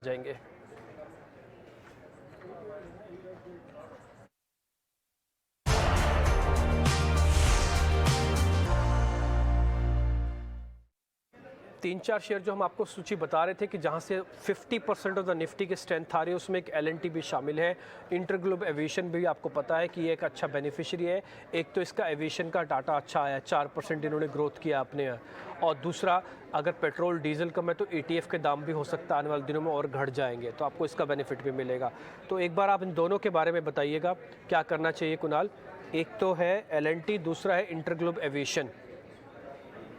जाएंगे। तीन चार शेयर जो हम आपको सूची बता रहे थे कि जहां से 50% ऑफ द निफ्टी की स्ट्रेंथ आ रही है, उसमें एक एलएनटी भी शामिल है। इंटरग्लोब एविएशन भी आपको पता है कि ये एक अच्छा बेनिफिशियरी है। एक तो इसका एविएशन का डाटा अच्छा आया, 4% इन्होंने ग्रोथ किया अपने, और दूसरा अगर पेट्रोल डीजल कम है तो ETF के दाम भी हो सकता है आने वाले दिनों में और घट जाएंगे, तो आपको इसका बेनिफिट भी मिलेगा। तो एक बार आप इन दोनों के बारे में बताइएगा क्या करना चाहिए कुणाल। एक तो है एलएनटी, दूसरा है इंटरग्लोब एविएशन।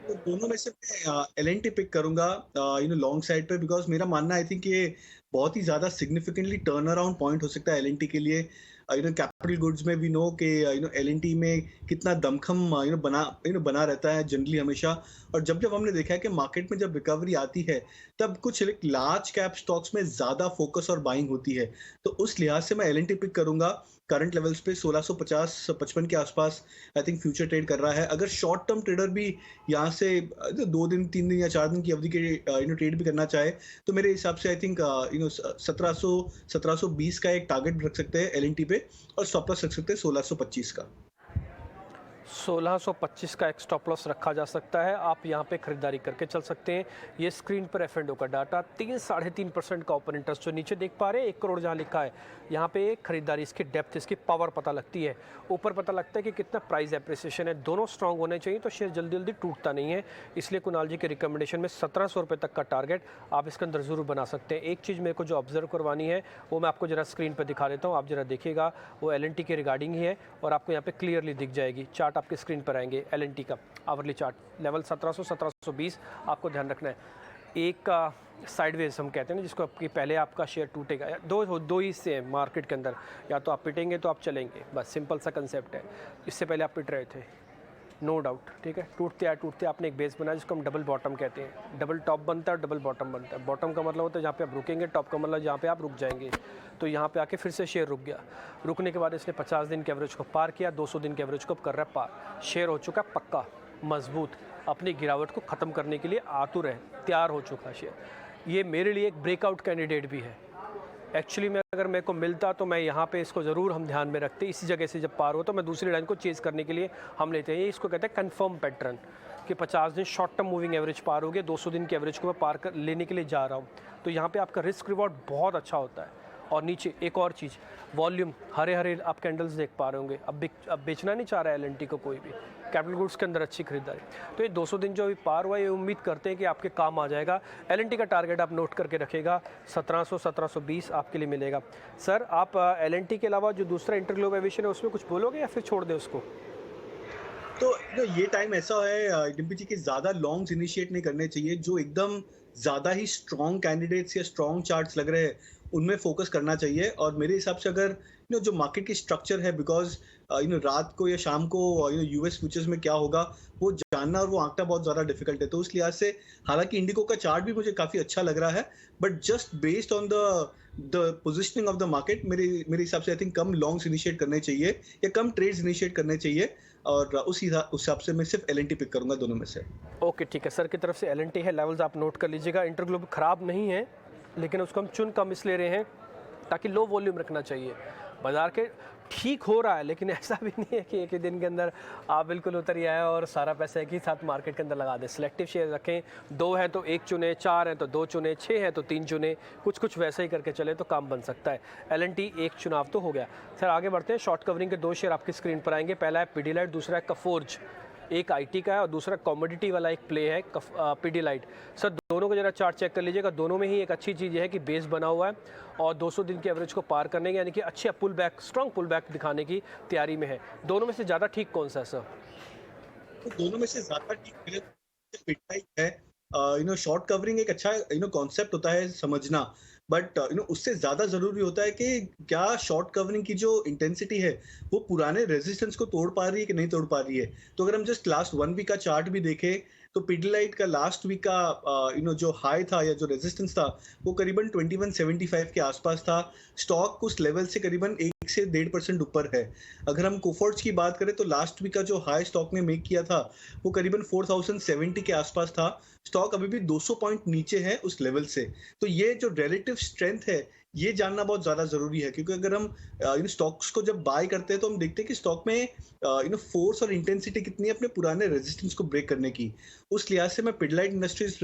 तो दोनों में से मैं एल&टी पिक करूंगा लॉन्ग साइड पे, बिकॉज मेरा मानना आई थिंक ये बहुत ही ज्यादा सिग्निफिकेंटली टर्न अराउंड पॉइंट हो सकता है एल&टी के लिए। कैपिटल गुड्स में वी नो कि एल&टी में कितना दमखम बना रहता है जनरली हमेशा। और जब जब हमने देखा है कि मार्केट में जब रिकवरी आती है तब कुछ लार्ज कैप स्टॉक्स में ज्यादा फोकस और बाइंग होती है। तो उस लिहाज से मैं एल&टी पिक करूंगा। करंट लेवल्स पे 1650-55 के आसपास आई थिंक फ्यूचर ट्रेड कर रहा है। अगर शॉर्ट टर्म ट्रेडर भी यहाँ से 2 दिन 3 दिन या 4 दिन की अवधि के ट्रेड भी करना चाहे तो मेरे हिसाब से आई थिंक 1720 का एक टारगेट रख सकते हैं एल&टी पे, और स्टॉप लॉस रख सकते हैं 1625 का। 1625 का एक स्टॉप लॉस रखा जा सकता है। आप यहाँ पे खरीदारी करके चल सकते हैं। ये स्क्रीन पर F&O का डाटा 3-3.5% का ओपन इंटरेस्ट जो नीचे देख पा रहे हैं, 1 करोड़ जहाँ लिखा है, यहाँ पे खरीदारी, इसकी डेप्थ, इसकी पावर पता लगती है। ऊपर पता लगता है कि कितना प्राइस एप्रिसिएशन है। दोनों स्ट्रांग होने चाहिए तो शेयर जल्दी जल्दी टूटता नहीं है। इसलिए कुणाल जी के रिकमेंडेशन में 1700 रुपये तक का टारगेट आप इसके अंदर ज़रूर बना सकते हैं। एक चीज़ मेरे को जो ऑब्जर्व करवानी है वो मैं आपको जरा स्क्रीन पर दिखा देता हूँ, आप जरा देखिएगा। वो एल&टी के रिगार्डिंग ही है और आपको यहाँ पे क्लियरली दिख जाएगी। चार्ट आपके स्क्रीन पर आएंगे एल&टी का आवरली चार्ट, लेवल 1700-1720 आपको ध्यान रखना है। एक साइडवेज हम कहते हैं ना, जिसको आपकी पहले आपका शेयर टूटेगा। दो ही से है मार्केट के अंदर, या तो आप पिटेंगे तो आप चलेंगे, बस सिंपल सा कंसेप्ट है। इससे पहले आप पिट रहे थे, नो डाउट, ठीक है। टूटते आपने एक बेस बनाया जिसको हम डबल बॉटम कहते हैं। डबल टॉप बनता है, डबल बॉटम बनता है। बॉटम का मतलब होता है जहाँ पे आप रुकेंगे, टॉप का मतलब जहाँ पे आप रुक जाएंगे। तो यहाँ पे आके फिर से शेयर रुक गया। रुकने के बाद इसने 50 दिन के एवरेज को पार किया, 200 दिन के एवरेज को कर रहा है पार। शेयर हो चुका पक्का मजबूत, अपनी गिरावट को ख़त्म करने के लिए आतुर है, तैयार हो चुका है शेयर। ये मेरे लिए एक ब्रेकआउट कैंडिडेट भी है। एक्चुअली में अगर मेरे को मिलता तो मैं यहाँ पे इसको ज़रूर हम ध्यान में रखते। इसी जगह से जब पार हो तो मैं दूसरी लाइन को चेज़ करने के लिए हम लेते हैं। ये इसको कहते हैं कंफर्म पैटर्न, कि 50 दिन शॉर्ट टर्म मूविंग एवरेज पार हो गया, 200 दिन के एवरेज को मैं पार कर लेने के लिए जा रहा हूँ। तो यहाँ पे आपका रिस्क रिवॉर्ड बहुत अच्छा होता है। और नीचे एक और चीज़, वॉल्यूम, हरे हरे आप कैंडल्स देख पा रहे होंगे। अब बेचना नहीं चाह रहा है एल&टी को कोई भी, कैपिटल गुड्स के अंदर अच्छी खरीदारी। तो ये 200 दिन जो अभी पार हुआ, ये उम्मीद करते हैं कि आपके काम आ जाएगा। एल&टी का टारगेट आप नोट करके रखेगा, 1700-1720 आपके लिए मिलेगा। सर, आप एल&टी के अलावा जो दूसरा इंटरग्लोब एविएशन है उसमें कुछ बोलोगे या फिर छोड़ दें उसको? तो ये टाइम ऐसा है डिम्पी जी, कि ज्यादा लॉन्ग्स इनिशिएट नहीं करने चाहिए। जो एकदम ज्यादा ही स्ट्रॉन्ग कैंडिडेट्स या स्ट्रॉन्ग चार्ट्स लग रहे हैं उनमें फोकस करना चाहिए। और मेरे हिसाब से अगर जो मार्केट की स्ट्रक्चर है, बिकॉज रात को या शाम को यूएस फ्यूचर्स में क्या होगा वो जानना और वो आंकना बहुत ज्यादा डिफिकल्ट है। तो उस लिहाज से हालांकि इंडिको का चार्ट भी मुझे काफी अच्छा लग रहा है, but just based on the positioning of the market मेरे हिसाब से I think come longs initiate करने चाहिए या कम ट्रेड्स इनिशिएट करने चाहिए। और उस हिसाब से मैं सिर्फ एल&टी पिक करूंगा दोनों में से। ओके, ठीक है। सर की तरफ से एल&टी है, लेवल्स आप नोट कर लीजिएगा। इंटरग्लोब खराब नहीं है, लेकिन उसको हम चुन कम इसलिए रहे हैं ताकि लो वॉल्यूम रखना चाहिए। बाजार के ठीक हो रहा है, लेकिन ऐसा भी नहीं है कि एक ही दिन के अंदर आप बिल्कुल उतर ही आए और सारा पैसा एक ही साथ मार्केट के अंदर लगा दें। सिलेक्टिव शेयर रखें, 2 हैं तो 1 चुने, 4 हैं तो 2 चुने, 6 हैं तो 3 चुने, कुछ वैसे ही करके चले तो काम बन सकता है। एल&टी एक चुनाव तो हो गया। सर आगे बढ़ते हैं। शॉर्ट कवरिंग के 2 शेयर आपकी स्क्रीन पर आएंगे। पहला है पीडीलाइट, दूसरा है कफोर्ज। एक आईटी का है और दूसरा कमोडिटी वाला एक प्ले है पीडीलाइट। सर दोनों को जरा चार्ट चेक कर लीजिएगा। दोनों में ही एक अच्छी चीज़ है कि बेस बना हुआ है और 200 दिन के एवरेज को पार करने के, यानी कि अच्छे pull back, strong pull back दिखाने की तैयारी में है। दोनों में से ज़्यादा ठीक कौन सा है सर? तो दोनों में से ज्यादा ठीक मेरे पिटाई है। शॉर्ट कवरिंग एक अच्छा कॉन्सेप्ट होता है समझना, बट उससे ज्यादा जरूरी होता है कि क्या शॉर्ट कवरिंग की जो इंटेंसिटी है वो पुराने रेजिस्टेंस को तोड़ पा रही है कि नहीं तोड़ पा रही है। तो अगर हम जस्ट लास्ट 1 वीक का चार्ट भी देखें तो पिडलाइट का लास्ट वीक का जो हाई था या जो रेजिस्टेंस था वो करीबन 2175 के आसपास था। स्टॉक उस लेवल से करीबन 1 से 1.5% ऊपर है। अगर हम कोफोर्ट्स की बात करें तो लास्ट वीक का जो हाई स्टॉक ने मेक किया था वो करीबन 4070 के आसपास था। स्टॉक अभी भी 200 पॉइंट नीचे है उस लेवल से। तो ये जो रिलेटिव स्ट्रेंथ है ये जानना बहुत ज़्यादा ज़रूरी है, क्योंकि अगर हम इन स्टॉक्स को जब बाय करते हैं तो हम देखते हैं कि स्टॉक में फोर्स और इंटेंसिटी कितनी है अपने पुराने रेजिस्टेंस को ब्रेक करने की। उस लिहाज से मैं पिडिलाइट इंडस्ट्रीज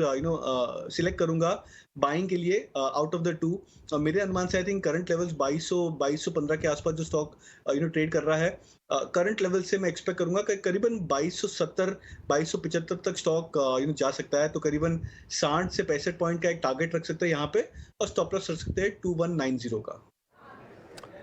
सिलेक्ट करूंगा बाइंग के लिए आउट ऑफ द टू। मेरे अनुमान से आई थिंक करंट लेवल्स 2215 के आसपास जो स्टॉक ट्रेड कर रहा है, करंट लेवल से मैं एक्सपेक्ट करूंगा कि करीबन 2270 2275 तक स्टॉक जा सकता है। तो करीबन 60 से 65 पॉइंट का एक टारगेट रख सकते हैं यहाँ पे, और स्टॉप लॉस रख सकते हैं 2190 का।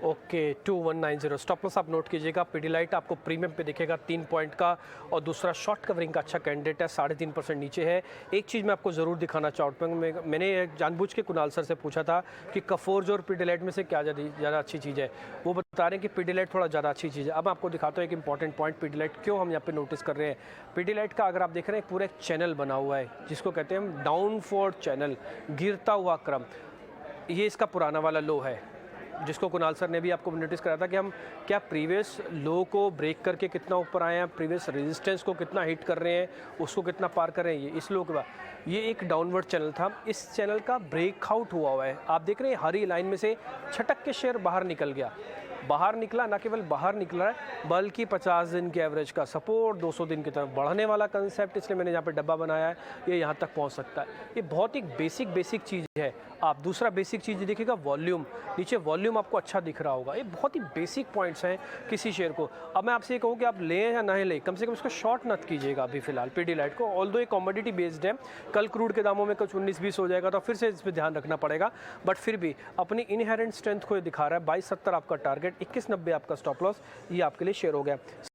ओके 2190 स्टॉप लॉस आप नोट कीजिएगा। पिडिलाइट आपको प्रीमियम पे दिखेगा 3 पॉइंट का, और दूसरा शॉर्ट कवरिंग का अच्छा कैंडिडेट है, 3.5% नीचे है। एक चीज़ मैं आपको ज़रूर दिखाना चाहता हूँ, मैंने जानबूझ के कुणाल सर से पूछा था कि कफोर्ज और पिडिलाइट में से क्या ज़्यादा अच्छी चीज़ है। वो बता रहे हैं कि पिडिलाइट थोड़ा ज़्यादा अच्छी चीज़ है। अब मैं आपको दिखाता हूँ एक इंपॉर्टेंट पॉइंट पिडिलाइट क्यों हम यहाँ पे नोटिस कर रहे हैं। पिडिलाइट का अगर आप देख रहे हैं पूरा एक चैनल बना हुआ है जिसको कहते हैं हम डाउनफॉल चैनल, गिरता हुआ क्रम। ये इसका पुराना वाला लो है जिसको कुणाल सर ने भी आपको नोटिस कराया था कि हम क्या प्रीवियस लो को ब्रेक करके कितना ऊपर आए हैं, प्रीवियस रेजिस्टेंस को कितना हिट कर रहे हैं, उसको कितना पार कर रहे हैं। ये इस लो के बाद ये एक डाउनवर्ड चैनल था, इस चैनल का ब्रेकआउट हुआ है। आप देख रहे हैं हरी लाइन में से छटक के शेयर बाहर निकल गया, बाहर निकला, ना केवल बाहर निकला है बल्कि 50 दिन के एवरेज का सपोर्ट 200 दिन की तरफ बढ़ने वाला कंसेप्ट, इसलिए मैंने यहाँ पे डब्बा बनाया है, ये यहाँ तक पहुँच सकता है। ये बहुत ही बेसिक चीज़ है। आप दूसरा बेसिक चीज़ देखिएगा, वॉल्यूम, नीचे वॉल्यूम आपको अच्छा दिख रहा होगा। ये बहुत ही बेसिक पॉइंट्स हैं किसी शेयर को। अब मैं आपसे ये कहूँ कि आप लें या ना लें, कम से कम इसको शॉर्ट मत कीजिएगा अभी फिलहाल पिडिलाइट को। ऑल्दो ये कमोडिटी बेस्ड है, कल क्रूड के दामों में कुछ 19-20 हो जाएगा तो फिर से इस पर ध्यान रखना पड़ेगा, बट फिर भी अपनी इनहेरेंट स्ट्रेंथ को ये दिखा रहा है। 2270 आपका टारगेट, 2190 आपका स्टॉप लॉस, ये आपके लिए शेयर हो गया।